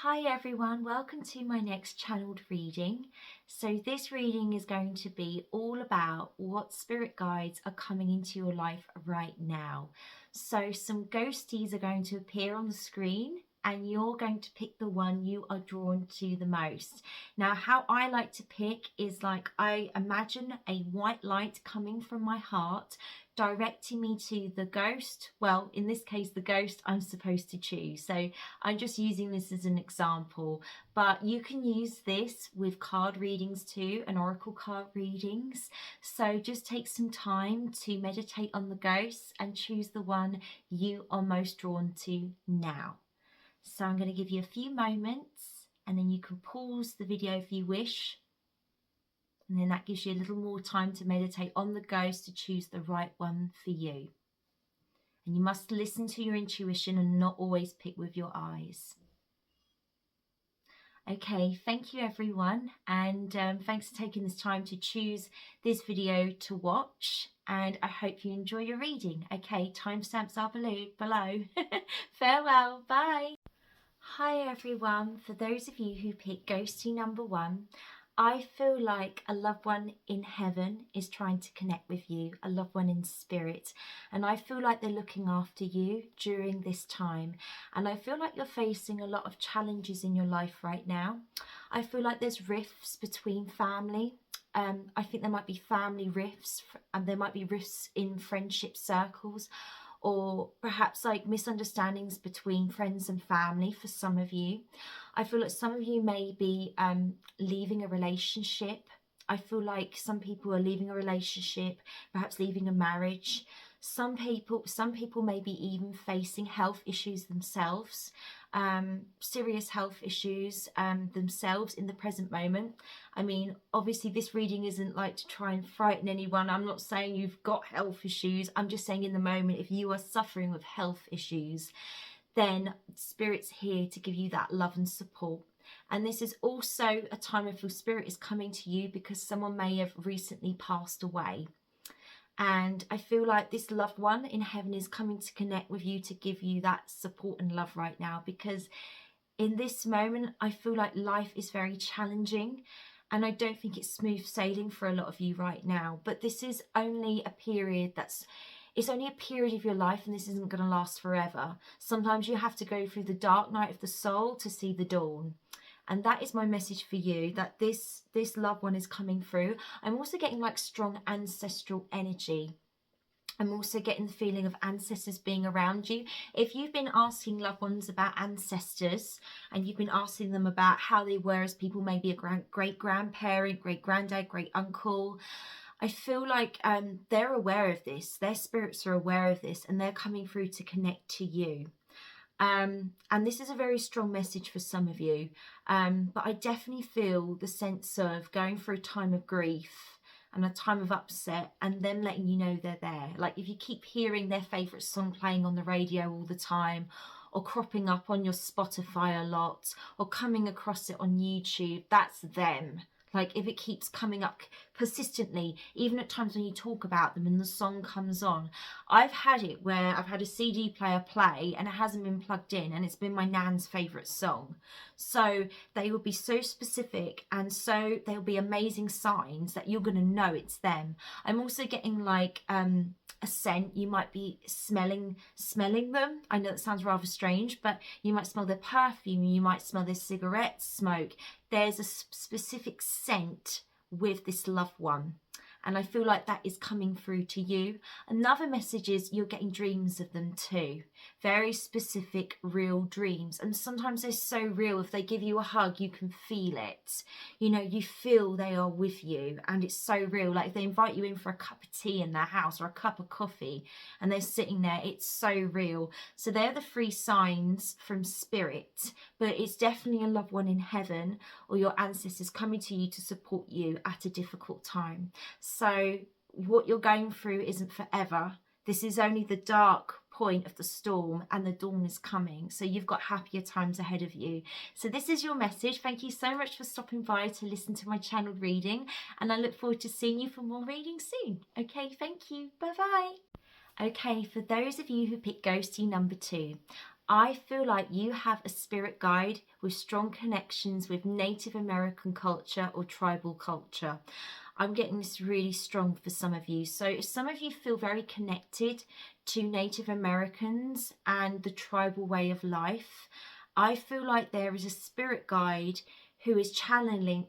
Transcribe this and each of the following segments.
Hi everyone, welcome to my next channeled reading. So this reading is going to be all about what spirit guides are coming into your life right now. So some ghosties are going to appear on the screen and you're going to pick the one you are drawn to the most. Now, how I like to pick is like I imagine a white light coming from my heart directing me to the ghost. Well, in this case, the ghost I'm supposed to choose. So I'm just using this as an example, but you can use this with card readings too, and oracle card readings. So just take some time to meditate on the ghosts and choose the one you are most drawn to now. So I'm going to give you a few moments and then you can pause the video if you wish. And then that gives you a little more time to meditate on the ghost to choose the right one for you. And you must listen to your intuition and not always pick with your eyes. Okay, thank you everyone, and thanks for taking this time to choose this video to watch, and I hope you enjoy your reading. Okay, timestamps are below. Farewell, bye. Hi everyone, for those of you who picked ghosty number 1, I feel like a loved one in heaven is trying to connect with you, a loved one in spirit, and I feel like they're looking after you during this time, and I feel like you're facing a lot of challenges in your life right now. I feel like there's rifts between family. I think there might be family rifts, and there might be rifts in friendship circles, or perhaps like misunderstandings between friends and family for some of you. I feel like some of you may be leaving a relationship. I feel like some people are leaving a relationship, perhaps leaving a marriage. Some people may be even facing health issues themselves, serious health issues themselves in the present moment. I mean, obviously this reading isn't like to try and frighten anyone. I'm not saying you've got health issues. I'm just saying in the moment, if you are suffering with health issues, then Spirit's here to give you that love and support. And this is also a time I feel Spirit is coming to you because someone may have recently passed away. And I feel like this loved one in heaven is coming to connect with you to give you that support and love right now, because in this moment I feel like life is very challenging and I don't think it's smooth sailing for a lot of you right now. But this is only a period it's only a period of your life, and this isn't going to last forever. Sometimes you have to go through the dark night of the soul to see the dawn. And that is my message for you, that this loved one is coming through. I'm also getting like strong ancestral energy. I'm also getting the feeling of ancestors being around you. If you've been asking loved ones about ancestors and you've been asking them about how they were as people, maybe a great-grandparent, great-granddad, great-uncle, I feel like they're aware of this. Their spirits are aware of this and they're coming through to connect to you. And this is a very strong message for some of you. But I definitely feel the sense of going through a time of grief and a time of upset and them letting you know they're there. Like if you keep hearing their favourite song playing on the radio all the time, or cropping up on your Spotify a lot, or coming across it on YouTube, that's them. Like if it keeps coming up persistently, even at times when you talk about them and the song comes on. I've had it where I've had a CD player play and it hasn't been plugged in and it's been my nan's favourite song. So they will be so specific, and so they'll be amazing signs that you're going to know it's them. I'm also getting like a scent. You might be smelling them. I know that sounds rather strange, but you might smell their perfume, you might smell their cigarette smoke. There's a specific scent with this loved one, and I feel like that is coming through to you. Another message is you're getting dreams of them too. Very specific, real dreams. And sometimes they're so real, if they give you a hug, you can feel it. You know, you feel they are with you and it's so real. Like if they invite you in for a cup of tea in their house or a cup of coffee and they're sitting there, it's so real. So they're the 3 signs from Spirit, but it's definitely a loved one in heaven or your ancestors coming to you to support you at a difficult time. So what you're going through isn't forever. This is only the dark point of the storm and the dawn is coming. So you've got happier times ahead of you. So this is your message. Thank you so much for stopping by to listen to my channel reading. And I look forward to seeing you for more readings soon. Okay, thank you. Bye-bye. Okay, for those of you who picked ghosty number 2, I feel like you have a spirit guide with strong connections with Native American culture or tribal culture. I'm getting this really strong for some of you. So some of you feel very connected to Native Americans and the tribal way of life. I feel like there is a spirit guide who is channeling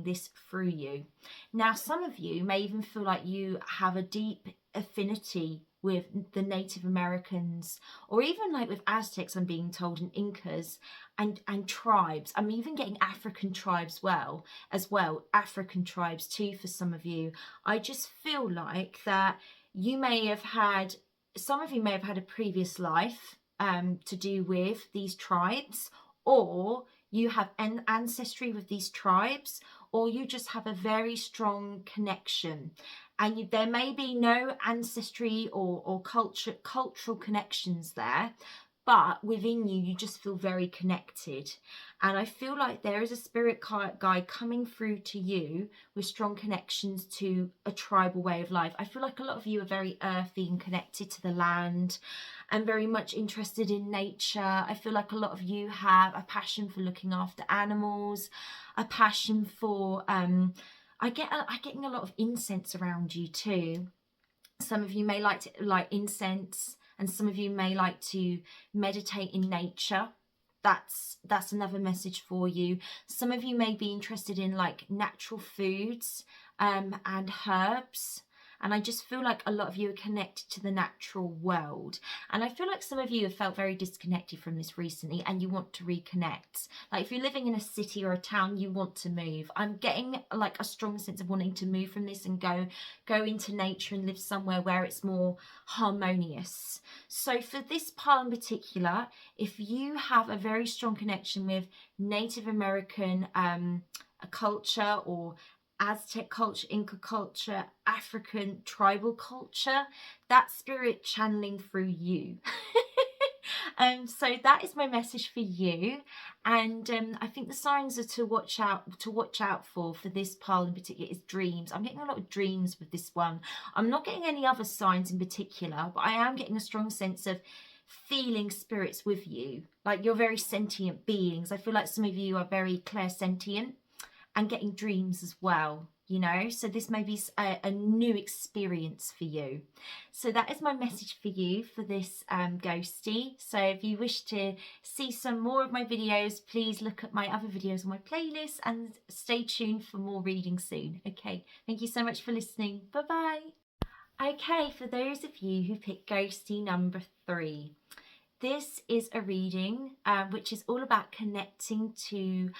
this through you. Now, some of you may even feel like you have a deep affinity with the Native Americans, or even like with Aztecs, I'm being told, and Incas and tribes. I'm even getting African tribes as well, African tribes too for some of you. I just feel like that some of you may have had a previous life to do with these tribes, or you have an ancestry with these tribes, or you just have a very strong connection. And there may be no ancestry or cultural connections there, but within you, you just feel very connected. And I feel like there is a spirit guide coming through to you with strong connections to a tribal way of life. I feel like a lot of you are very earthy and connected to the land and very much interested in nature. I feel like a lot of you have a passion for looking after animals, a passion for I'm getting a lot of incense around you too. Some of you may like incense, and some of you may like to meditate in nature. That's another message for you. Some of you may be interested in like natural foods and herbs. And I just feel like a lot of you are connected to the natural world. And I feel like some of you have felt very disconnected from this recently and you want to reconnect. Like if you're living in a city or a town, you want to move. I'm getting like a strong sense of wanting to move from this and go into nature and live somewhere where it's more harmonious. So for this part in particular, if you have a very strong connection with Native American culture or Aztec culture, Inca culture, African tribal culture, that spirit channeling through you. So that is my message for you, and I think the signs are to watch out for this pile in particular is dreams. I'm getting a lot of dreams with this one. I'm not getting any other signs in particular, but I am getting a strong sense of feeling spirits with you, like you're very sentient beings. I feel like some of you are very clairsentient and getting dreams as well, you know, so this may be a new experience for you. So that is my message for you for this ghosty. So if you wish to see some more of my videos, please look at my other videos on my playlist and stay tuned for more reading soon. Okay, thank you so much for listening. Bye bye. Okay, for those of you who picked ghosty number 3, this is a reading which is all about connecting to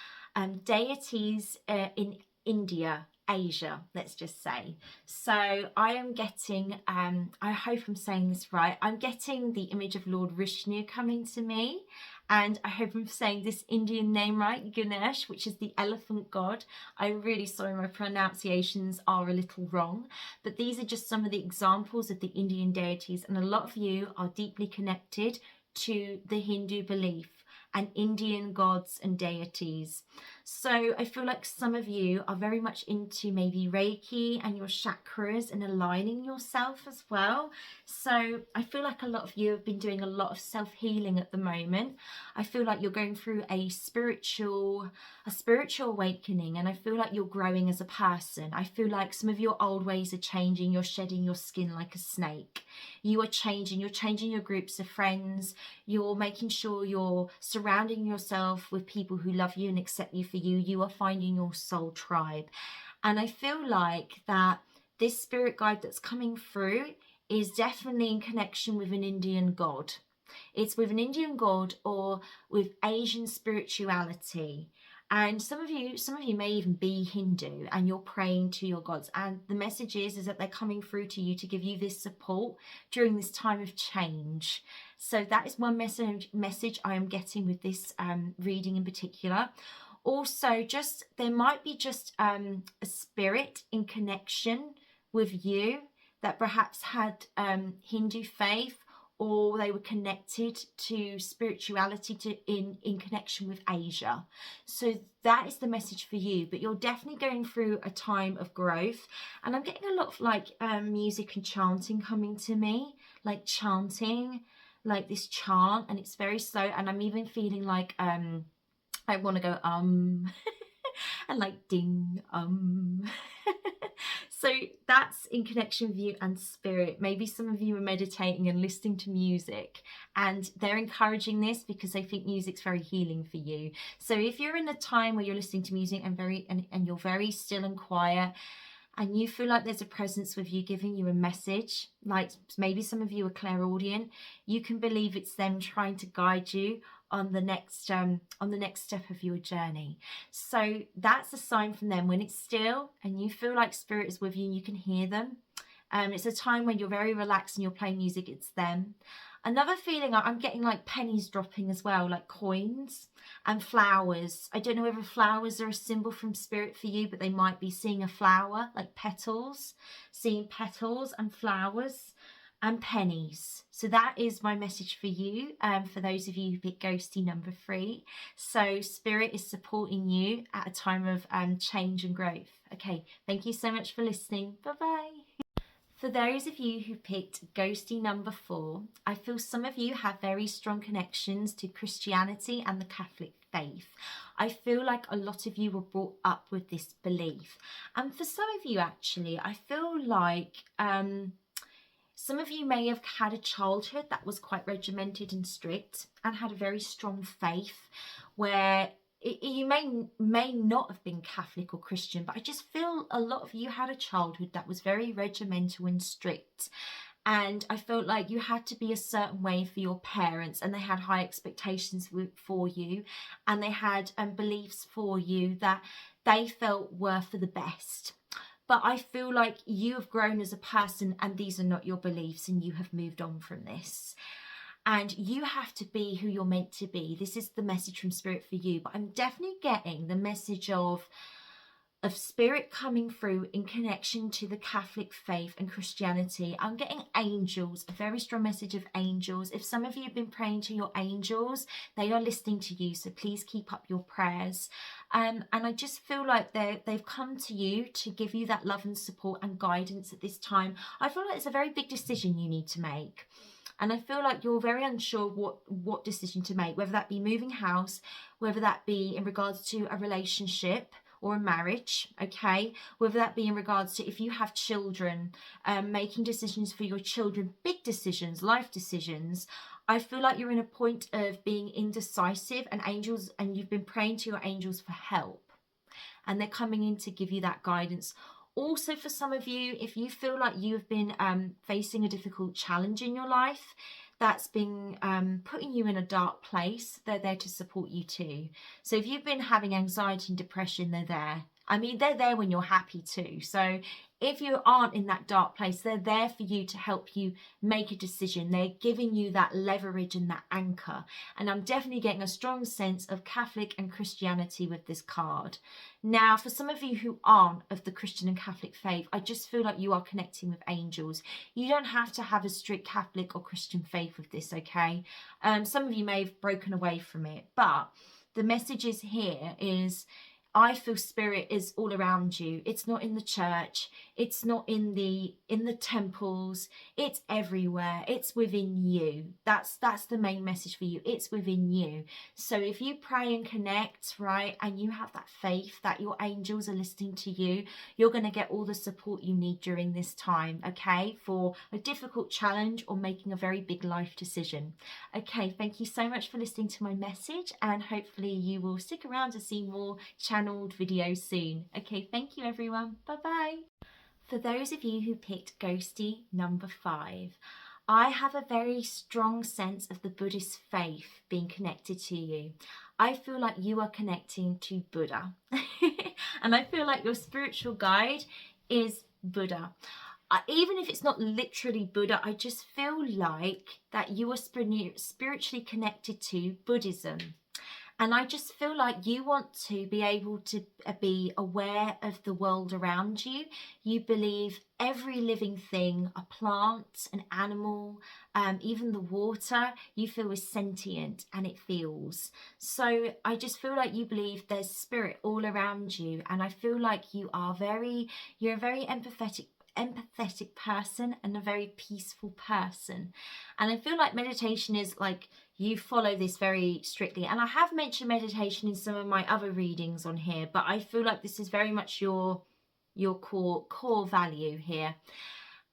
deities in India, Asia, let's just say. So I am getting, I hope I'm saying this right, I'm getting the image of Lord Vishnu coming to me, and I hope I'm saying this Indian name right, Ganesh, which is the elephant god. I'm really sorry my pronunciations are a little wrong, but these are just some of the examples of the Indian deities, and a lot of you are deeply connected to the Hindu belief and Indian gods and deities. So I feel like some of you are very much into maybe Reiki and your chakras and aligning yourself as well. So I feel like a lot of you have been doing a lot of self-healing at the moment. I feel like you're going through a spiritual awakening, and I feel like you're growing as a person. I feel like some of your old ways are changing. You're shedding your skin like a snake. You're changing your groups of friends. You're making sure you're surrounding yourself with people who love you and accept you for you. You are finding your soul tribe. And I feel like that this spirit guide that's coming through is definitely in connection with an Indian god. It's with an Indian god or with Asian spirituality. And some of you may even be Hindu and you're praying to your gods. And the message is that they're coming through to you to give you this support during this time of change. So that is one message I am getting with this reading in particular. Also, there might be just a spirit in connection with you that perhaps had Hindu faith, or they were connected to spirituality in connection with Asia. So that is the message for you, but you're definitely going through a time of growth. And I'm getting a lot of like music and chanting coming to me, like chanting, like this chant, and it's very slow, and I'm even feeling like I want to go and like ding so that's in connection with you and spirit. Maybe some of you are meditating and listening to music, and they're encouraging this because they think music's very healing for you. So if you're in a time where you're listening to music and you're very still and quiet, and you feel like there's a presence with you giving you a message, like maybe some of you are clairaudient, you can believe it's them trying to guide you on the next step of your journey. So that's a sign from them. When it's still and you feel like spirit is with you and you can hear them, it's a time when you're very relaxed and you're playing music, it's them. Another feeling, I'm getting like pennies dropping as well, like coins and flowers. I don't know whether flowers are a symbol from spirit for you, but they might be seeing a flower, like petals, seeing petals and flowers and pennies. So that is my message for you, for those of you who pick ghosty number 3. So spirit is supporting you at a time of change and growth. Okay, thank you so much for listening. Bye-bye. For those of you who picked ghosty number 4, I feel some of you have very strong connections to Christianity and the Catholic faith. I feel like a lot of you were brought up with this belief. And for some of you, actually, I feel like some of you may have had a childhood that was quite regimented and strict and had a very strong faith where you may not have been Catholic or Christian, but I just feel a lot of you had a childhood that was very regimental and strict. And I felt like you had to be a certain way for your parents, and they had high expectations for you, and they had beliefs for you that they felt were for the best. But I feel like you have grown as a person, and these are not your beliefs, and you have moved on from this. And you have to be who you're meant to be. This is the message from spirit for you. But I'm definitely getting the message of spirit coming through in connection to the Catholic faith and Christianity. I'm getting angels, a very strong message of angels. If some of you have been praying to your angels, they are listening to you. So please keep up your prayers. And I just feel like they've come to you to give you that love and support and guidance at this time. I feel like it's a very big decision you need to make. And I feel like you're very unsure what decision to make, whether that be moving house, whether that be in regards to a relationship or a marriage, okay? Whether that be in regards to if you have children, making decisions for your children, big decisions, life decisions. I feel like you're in a point of being indecisive, and you've been praying to your angels for help. And they're coming in to give you that guidance. Also, for some of you, if you feel like you've been facing a difficult challenge in your life that's been putting you in a dark place, they're there to support you too. So if you've been having anxiety and depression, they're there. I mean, they're there when you're happy too. So if you aren't in that dark place, they're there for you to help you make a decision. They're giving you that leverage and that anchor. And I'm definitely getting a strong sense of Catholic and Christianity with this card. Now, for some of you who aren't of the Christian and Catholic faith, I just feel like you are connecting with angels. You don't have to have a strict Catholic or Christian faith with this, okay? Some of you may have broken away from it, but the message is here is, I feel spirit is all around you. It's not in the church. It's not in the temples. It's everywhere. It's within you. That's the main message for you. It's within you. So if you pray and connect, right, and you have that faith that your angels are listening to you, you're going to get all the support you need during this time, okay, for a difficult challenge or making a very big life decision. Okay, thank you so much for listening to my message, and hopefully you will stick around to see more channeled videos soon. Okay, thank you everyone. Bye bye. For those of you who picked ghosty number 5, I have a very strong sense of the Buddhist faith being connected to you. I feel like you are connecting to Buddha. And I feel like your spiritual guide is Buddha. Even if it's not literally Buddha, I just feel like that you are spiritually connected to Buddhism. And I just feel like you want to be able to be aware of the world around you. You believe every living thing, a plant, an animal, even the water, you feel is sentient and it feels. So I just feel like you believe there's spirit all around you. And I feel like you're a very empathetic person and a very peaceful person. And I feel like meditation is like, you follow this very strictly. And I have mentioned meditation in some of my other readings on here, but I feel like this is very much your core value here.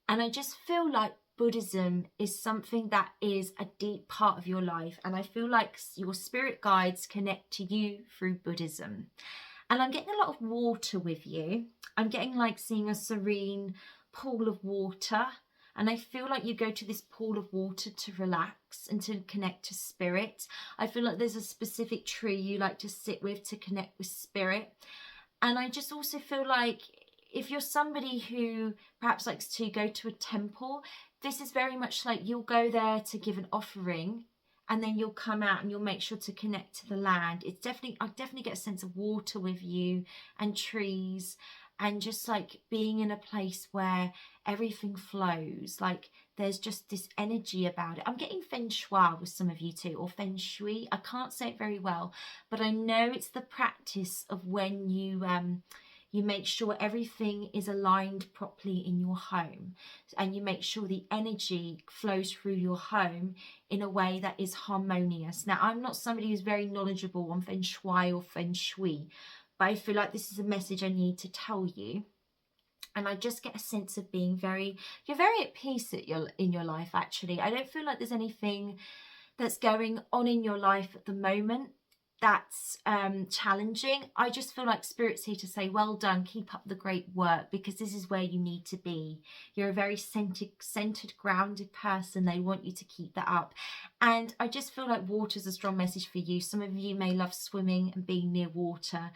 And I just feel like Buddhism is something that is a deep part of your life. And I feel like your spirit guides connect to you through Buddhism. And I'm getting a lot of water with you. I'm getting like seeing a serene pool of water. And I feel like you go to this pool of water to relax and to connect to spirit. I feel like there's a specific tree you like to sit with to connect with spirit. And I just also feel like if you're somebody who perhaps likes to go to a temple, this is very much like you'll go there to give an offering, and then you'll come out and you'll make sure to connect to the land. It's definitely, I definitely get a sense of water with you and trees, and just like being in a place where everything flows. Like there's just this energy about it. I'm getting feng shui with some of you too, or feng shui. I can't say it very well, but I know it's the practice of when you make sure everything is aligned properly in your home, and you make sure the energy flows through your home in a way that is harmonious. Now, I'm not somebody who's very knowledgeable on feng shui or feng shui, but I feel like this is a message I need to tell you. And I just get a sense of being you're very at peace in your life, actually. I don't feel like there's anything that's going on in your life at the moment that's challenging. I just feel like Spirit's here to say, well done, keep up the great work, because this is where you need to be. You're a very centered, grounded person. They want you to keep that up. And I just feel like water's a strong message for you. Some of you may love swimming and being near water.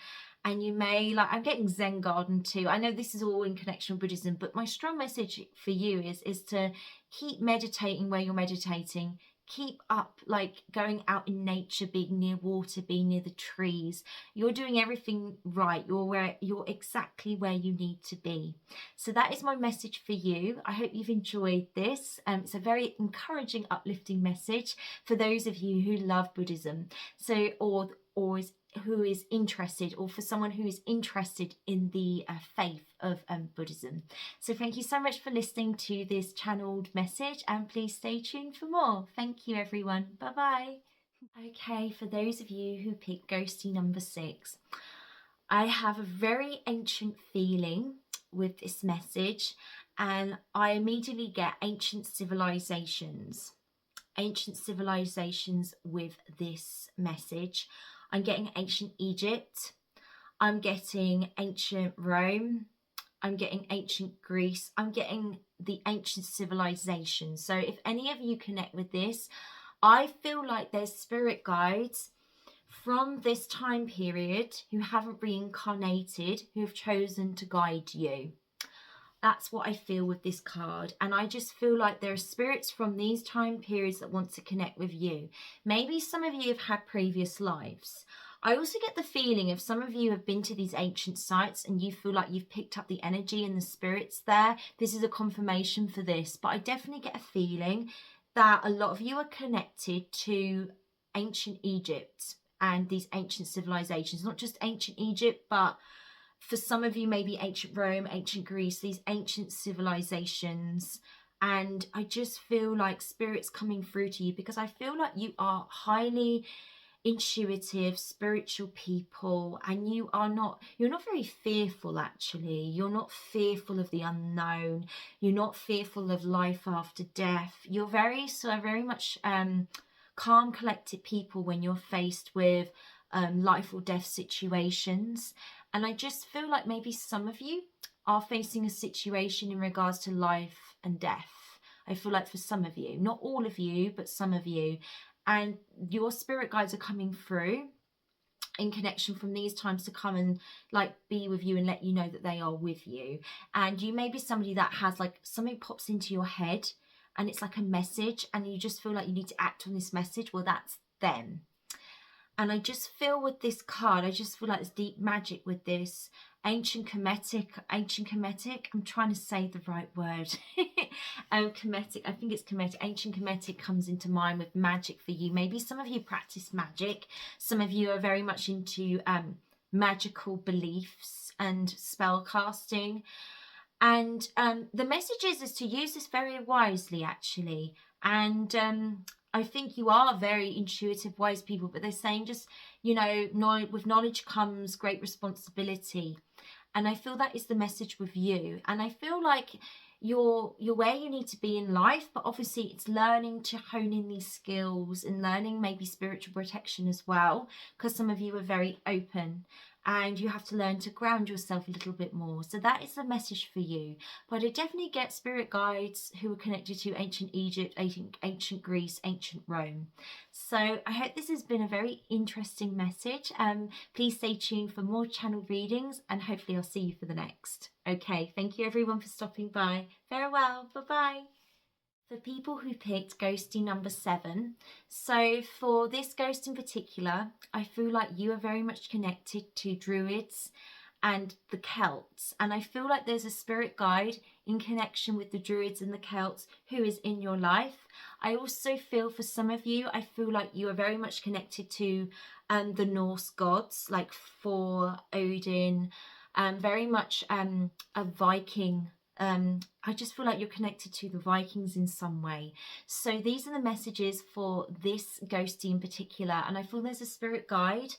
And you may, like, I'm getting Zen garden too. I know this is all in connection with Buddhism, but my strong message for you is to keep meditating where you're meditating. Keep up, like, going out in nature, being near water, being near the trees. You're doing everything right. You're exactly where you need to be. So that is my message for you. I hope you've enjoyed this. It's a very encouraging, uplifting message for those of you who love Buddhism. So, who is interested, or for someone who is interested in the faith of Buddhism. So thank you so much for listening to this channeled message, and please stay tuned for more. Thank you, everyone. Bye bye. Okay, for those of you who picked ghosty number 6, I have a very ancient feeling with this message, and I immediately get ancient civilizations with this message. I'm getting ancient Egypt, I'm getting ancient Rome, I'm getting ancient Greece, I'm getting the ancient civilizations. So if any of you connect with this, I feel like there's spirit guides from this time period who haven't reincarnated, who have chosen to guide you. That's what I feel with this card. And I just feel like there are spirits from these time periods that want to connect with you. Maybe some of you have had previous lives. I also get the feeling if some of you have been to these ancient sites and you feel like you've picked up the energy and the spirits there, this is a confirmation for this. But I definitely get a feeling that a lot of you are connected to ancient Egypt and these ancient civilizations. Not just ancient Egypt, but for some of you, maybe ancient Rome, ancient Greece, these ancient civilizations. And I just feel like Spirit's coming through to you, because I feel like you are highly intuitive, spiritual people, and you're not very fearful, actually. You're not fearful of the unknown. You're not fearful of life after death. You're very much calm, collected people when you're faced with life or death situations. And I just feel like maybe some of you are facing a situation in regards to life and death. I feel like for some of you, not all of you, but some of you. And your spirit guides are coming through in connection from these times to come and like be with you and let you know that they are with you. And you may be somebody that has like something pops into your head and it's like a message, and you just feel like you need to act on this message. Well, that's them. And I just feel with this card, I just feel like there's deep magic with this. Ancient Kemetic, I'm trying to say the right word. Kemetic, I think it's Kemetic. Ancient Kemetic comes into mind with magic for you. Maybe some of you practice magic. Some of you are very much into magical beliefs and spell casting. And the message is to use this very wisely, actually. And I think you are very intuitive, wise people, but they're saying just, you know, with knowledge comes great responsibility. And I feel that is the message with you. And I feel like you're where you need to be in life, but obviously it's learning to hone in these skills and learning maybe spiritual protection as well, because some of you are very open and you have to learn to ground yourself a little bit more. So that is the message for you. But I definitely get spirit guides who are connected to ancient Egypt, ancient Greece, ancient Rome. So I hope this has been a very interesting message. Please stay tuned for more channel readings, and hopefully I'll see you for the next. Okay, thank you everyone for stopping by. Farewell, bye-bye. For people who picked ghosting number 7, so for this ghost in particular, I feel like you are very much connected to druids and the Celts, and I feel like there's a spirit guide in connection with the druids and the Celts who is in your life. I also feel for some of you, I feel like you are very much connected to the Norse gods, like Thor, Odin, very much a Viking. I just feel like you're connected to the Vikings in some way. So these are the messages for this ghostie in particular. And I feel there's a spirit guide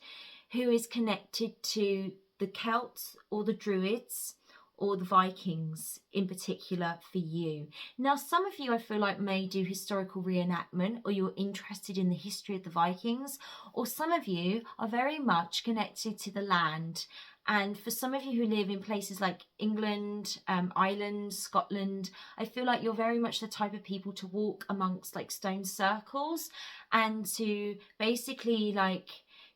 who is connected to the Celts or the Druids or the Vikings in particular for you. Now, some of you I feel like may do historical reenactment, or you're interested in the history of the Vikings, or some of you are very much connected to the land. And for some of you who live in places like England, Ireland, Scotland, I feel like you're very much the type of people to walk amongst like stone circles and to basically like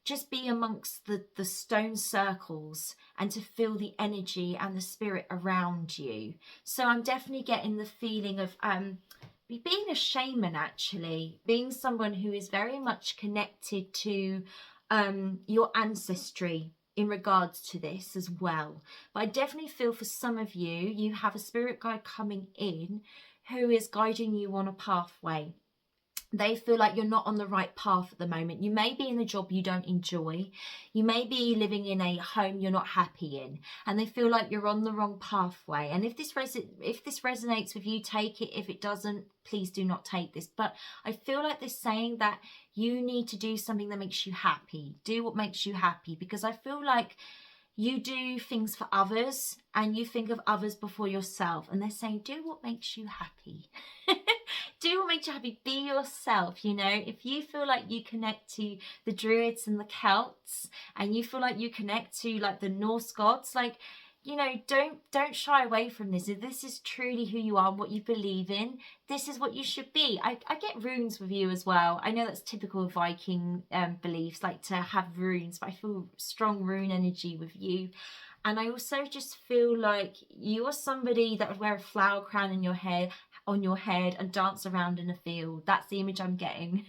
just be amongst the stone circles and to feel the energy and the spirit around you. So I'm definitely getting the feeling of being a shaman, actually, being someone who is very much connected to your ancestry in regards to this as well. But I definitely feel for some of you, you have a spirit guide coming in who is guiding you on a pathway. They feel like you're not on the right path at the moment. You may be in a job you don't enjoy. You may be living in a home you're not happy in. And they feel like you're on the wrong pathway. And if this resonates with you, take it. If it doesn't, please do not take this. But I feel like they're saying that you need to do something that makes you happy. Do what makes you happy. Because I feel like you do things for others and you think of others before yourself. And they're saying, do what makes you happy. Do what makes you happy. Be yourself, you know. If you feel like you connect to the Druids and the Celts, and you feel like you connect to like the Norse gods, like, you know, don't shy away from this. If this is truly who you are and what you believe in, this is what you should be. I get runes with you as well. I know that's typical of Viking beliefs, like to have runes, but I feel strong rune energy with you. And I also just feel like you are somebody that would wear a flower crown in your hair, on your head, and dance around in a field. That's the image I'm getting.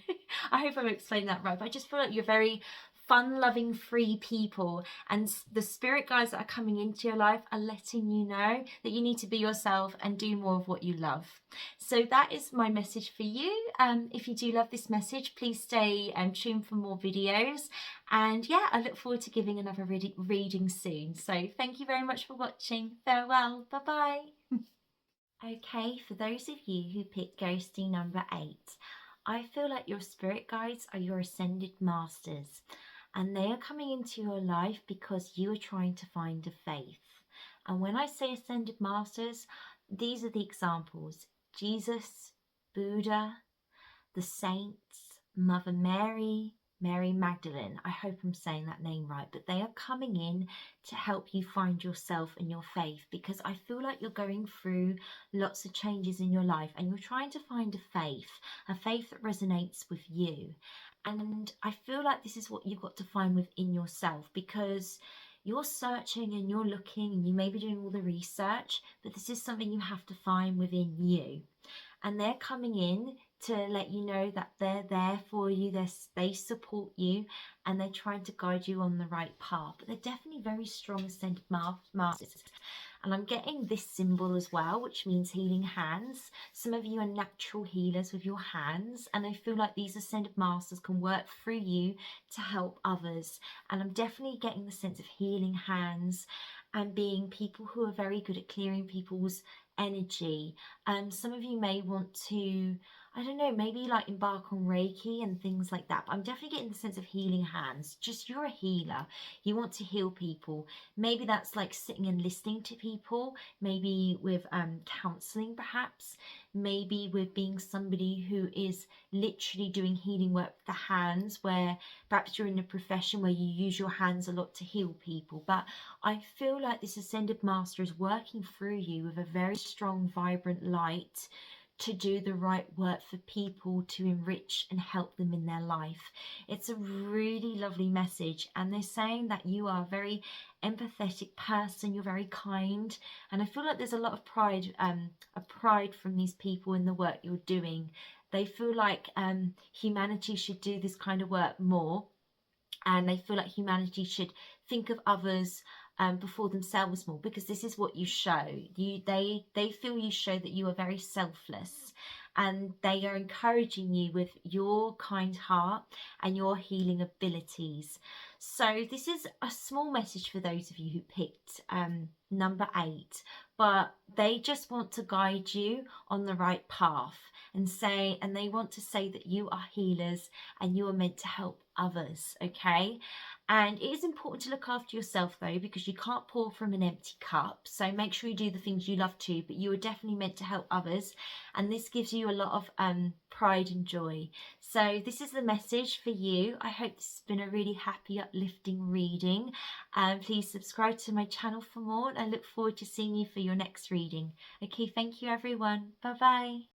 I hope I've explained that right, but I just feel like you're very fun-loving, free people, and the spirit guides that are coming into your life are letting you know that you need to be yourself and do more of what you love. So that is my message for you. If you do love this message, please stay tuned for more videos, and yeah, I look forward to giving another reading soon. So thank you very much for watching. Farewell. Bye bye. Okay, for those of you who picked ghosting number 8, I feel like your spirit guides are your ascended masters, and they are coming into your life because you are trying to find a faith. And when I say ascended masters, these are the examples: Jesus, Buddha, the saints, Mother Mary, Mary Magdalene. I hope I'm saying that name right, but they are coming in to help you find yourself and your faith, because I feel like you're going through lots of changes in your life and you're trying to find a faith that resonates with you. And I feel like this is what you've got to find within yourself, because you're searching and you're looking and you may be doing all the research, but this is something you have to find within you. And they're coming in to let you know that they're there for you, they support you, and they're trying to guide you on the right path. But they're definitely very strong ascended masters. And I'm getting this symbol as well, which means healing hands. Some of you are natural healers with your hands, and I feel like these ascended masters can work through you to help others. And I'm definitely getting the sense of healing hands and being people who are very good at clearing people's energy. Some of you may want to, I don't know, maybe like embark on Reiki and things like that. But I'm definitely getting the sense of healing hands. Just you're a healer. You want to heal people. Maybe that's like sitting and listening to people. Maybe with counseling, perhaps. Maybe with being somebody who is literally doing healing work with the hands, where perhaps you're in a profession where you use your hands a lot to heal people. But I feel like this ascended master is working through you with a very strong, vibrant light to do the right work for people, to enrich and help them in their life. It's a really lovely message, and they're saying that you are a very empathetic person, you're very kind, and I feel like there's a lot of pride from these people in the work you're doing. They feel like humanity should do this kind of work more, and they feel like humanity should think of others before themselves more, because this is what you show. They feel you show that you are very selfless, and they are encouraging you with your kind heart and your healing abilities. So this is a small message for those of you who picked number 8, but they just want to guide you on the right path, and they want to say that you are healers and you are meant to help others, okay? And it is important to look after yourself though, because you can't pour from an empty cup. So make sure you do the things you love to, but you are definitely meant to help others, and this gives you a lot of pride and joy. So this is the message for you. I hope this has been a really happy, uplifting reading. Please subscribe to my channel for more, and I look forward to seeing you for your next reading. Okay, thank you everyone. Bye bye.